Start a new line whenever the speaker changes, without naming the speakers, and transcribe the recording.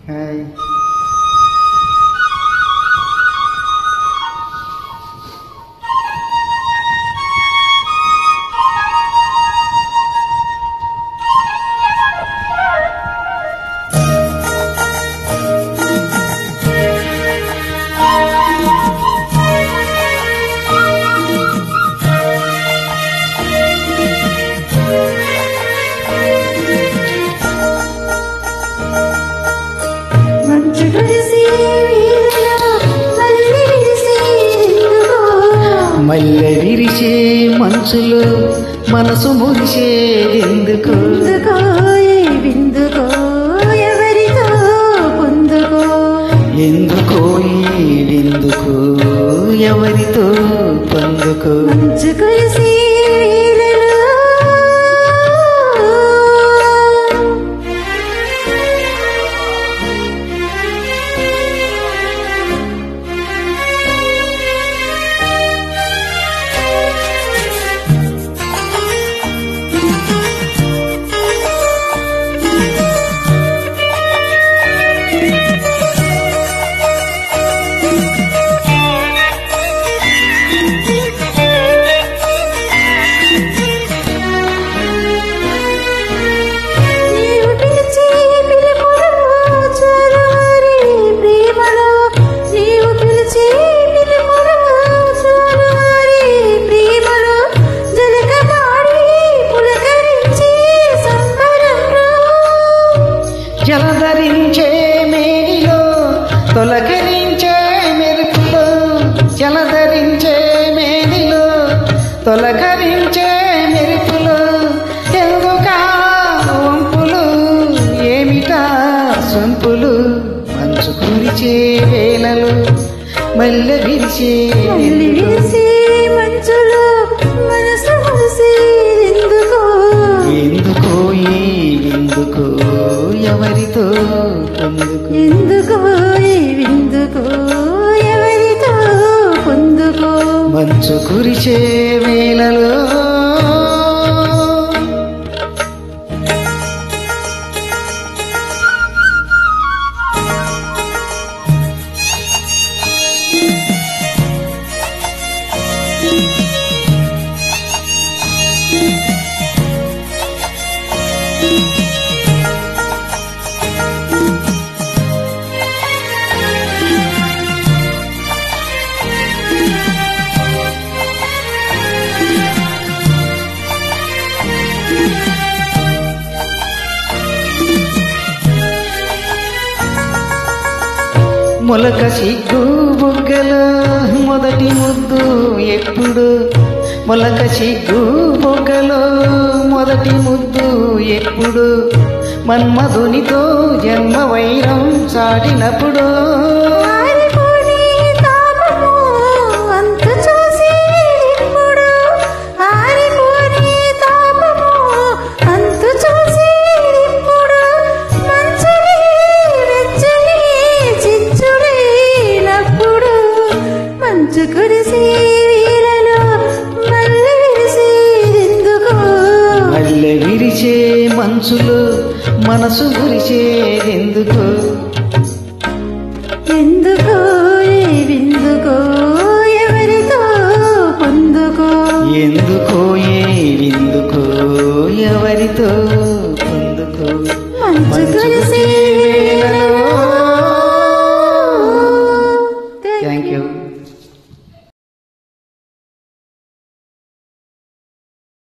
Hi. మల్లె విరిసే మంచులో మనసు మురిసేదెందుకు?
విందుకో ఎవరితో పొందుకో,
ఎందుకో ఈ విందుకు ఎవరితో పొందుకో.
మంచు కురిసే వేళలో
జలధరించే మేనిలో తొలకరించే మెరుపులో, జలధరించే మేనిలో తొలకరించే మెరుపులో, ఎందుకా వంపులు ఏమిటా సొంపులు? మంచు కురిచే వేళలు మల్లె విరిసే
మంచులో మనసు మురిసేదెందుకో?
ఎందుకో ఈ విందుకో ఎవరితో పొందుకో.
ఎందుకో ఈ విందుకో ఎవరితో పొందుకో.
మంచు కురిసే వేళలో మొలక సిగ్గు బొగ్గలో మొదటి ముద్దు ఎప్పుడు? మొలక సిగ్గు బొగ్గలో మొదటి ముద్దు ఎప్పుడు? మన్మధునితో జన్మ వైరం సాటినప్పుడు.
మంచు కురిసే వేళలో మల్లె విరిసేదెందుకో?
మల్లె విరిసే మంచులో మనసు మురిసేదెందుకు?
ఎందుకో ఈ విందుకో ఎవరితో పొందుకో.
ఎందుకో ఏ విందుకో ఎవరితో పొందుకో.
మంచు కురిసే